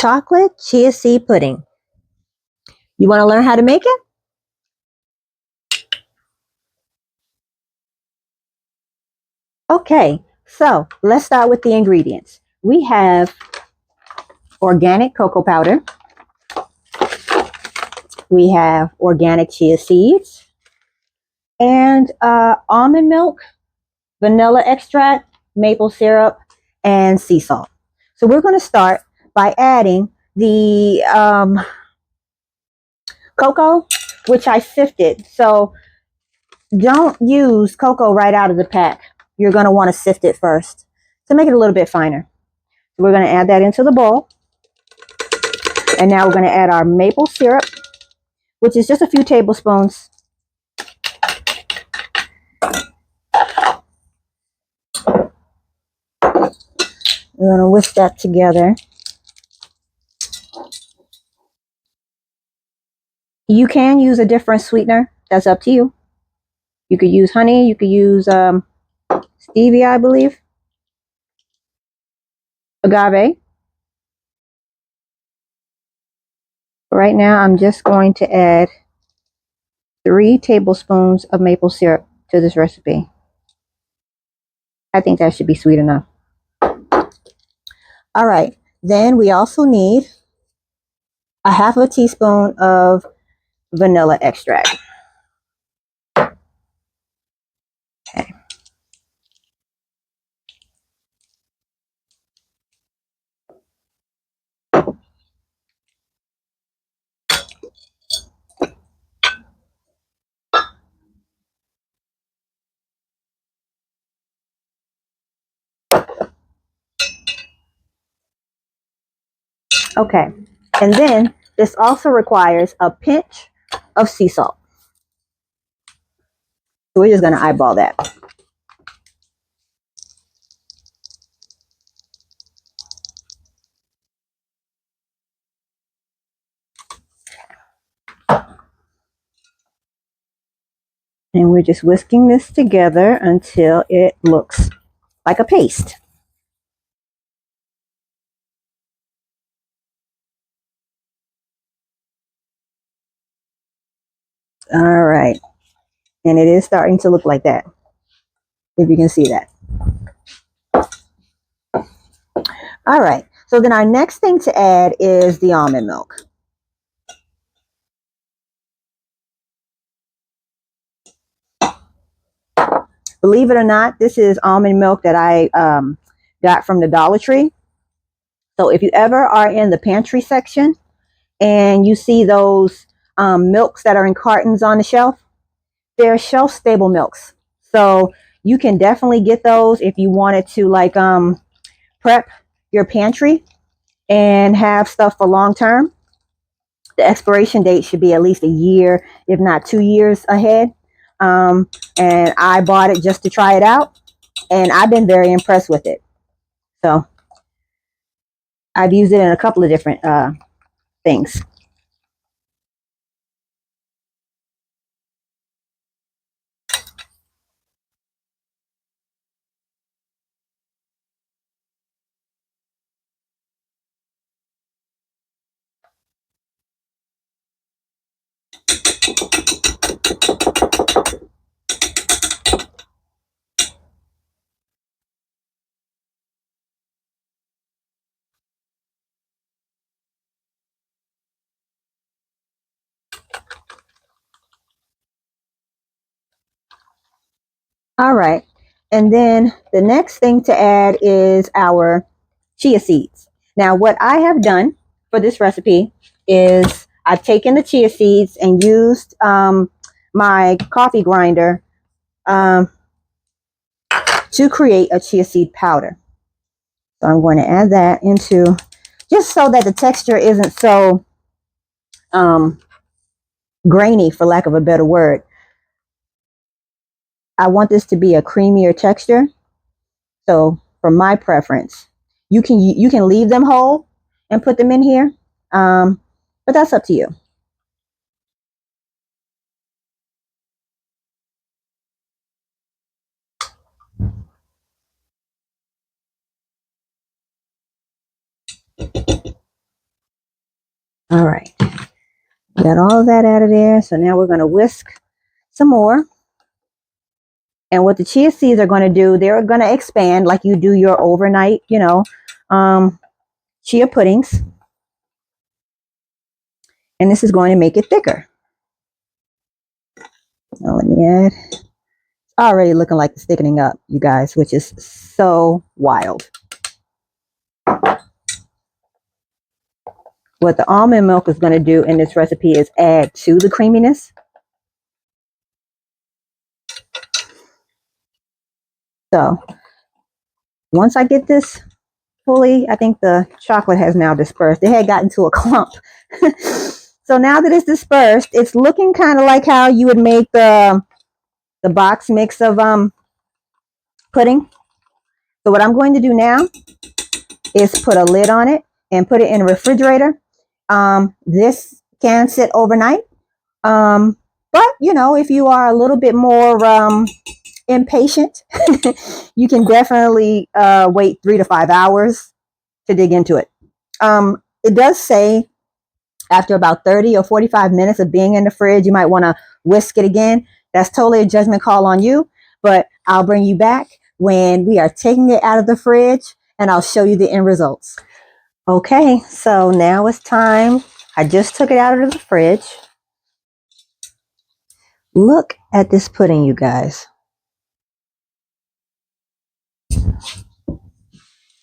chocolate chia seed pudding. You want to learn how to make it? Okay, so let's start with the ingredients. We have organic cocoa powder. We have organic chia seeds and almond milk, vanilla extract, maple syrup, and sea salt. So we're going to start by adding the cocoa, which I sifted. So don't use cocoa right out of the pack. You're going to want to sift it first to make it a little bit finer. So we're going to add that into the bowl. And now we're going to add our maple syrup, which is just a few tablespoons. We're going to whisk that together. You can use a different sweetener. That's up to you. You could use honey. You could use stevia, I believe. Agave. Right now, I'm just going to add 3 tablespoons of maple syrup to this recipe. I think that should be sweet enough. All right. Then we also need a half of a teaspoon of vanilla extract. Okay. Okay. And then this also requires a pinch of sea salt. So we're just going to eyeball that. And we're just whisking this together until it looks like a paste. All right. And it is starting to look like that, if you can see that. All right. So then our next thing to add is the almond milk. Believe it or not, this is almond milk that I got from the Dollar Tree. So if you ever are in the pantry section and you see those milks that are in cartons on the shelf, they're shelf stable milks. So you can definitely get those if you wanted to like prep your pantry and have stuff for long term. The expiration date should be at least a year, if not 2 years ahead. And I bought it just to try it out, and I've been very impressed with it. So I've used it in a couple of different things. All right. And then the next thing to add is our chia seeds. Now, what I have done for this recipe is I've taken the chia seeds and used my coffee grinder to create a chia seed powder. So I'm going to add that into, just so that the texture isn't so grainy, for lack of a better word. I want this to be a creamier texture. So for my preference, you can leave them whole and put them in here, but that's up to you. All right, got all of that out of there. So now we're going to whisk some more. And what the chia seeds are going to do, they're going to expand like you do your overnight, chia puddings. And this is going to make it thicker. Now let me add. It's already looking like it's thickening up, you guys, which is so wild. What the almond milk is going to do in this recipe is add to the creaminess. So once I get this fully, I think the chocolate has now dispersed. It had gotten to a clump. So now that it's dispersed, it's looking kind of like how you would make the box mix of pudding. So what I'm going to do now is put a lid on it and put it in the refrigerator. This can sit overnight. But, if you are a little bit more impatient, you can definitely wait 3 to 5 hours to dig into it. It does say after about 30 or 45 minutes of being in the fridge, you might want to whisk it again. That's totally a judgment call on you, but I'll bring you back when we are taking it out of the fridge and I'll show you the end results. Okay, so now it's time. I just took it out of the fridge. Look at this pudding, you guys.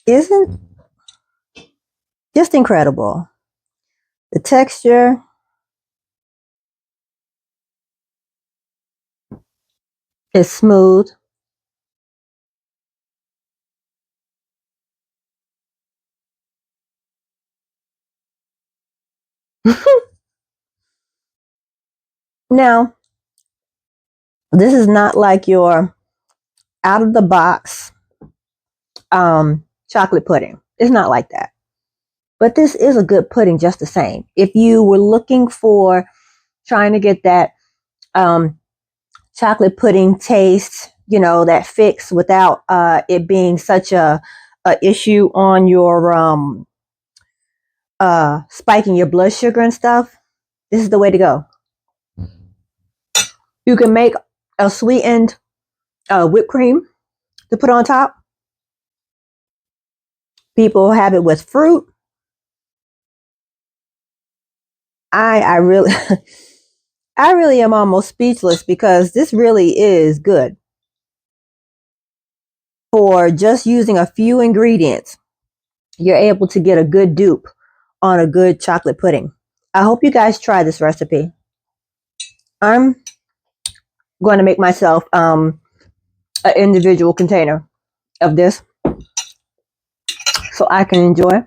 Isn't just incredible. The texture is smooth. Now, this is not like your out of the box chocolate pudding. It's not like that. But this is a good pudding just the same. If you were looking for trying to get that chocolate pudding taste, that fix without it being such a issue on your spiking your blood sugar and stuff, this is the way to go. You can make a sweetened whipped cream to put on top. People have it with fruit. I really I really am almost speechless because this really is good. For just using a few ingredients, you're able to get a good dupe on a good chocolate pudding. I hope you guys try this recipe. I'm going to make myself an individual container of this so I can enjoy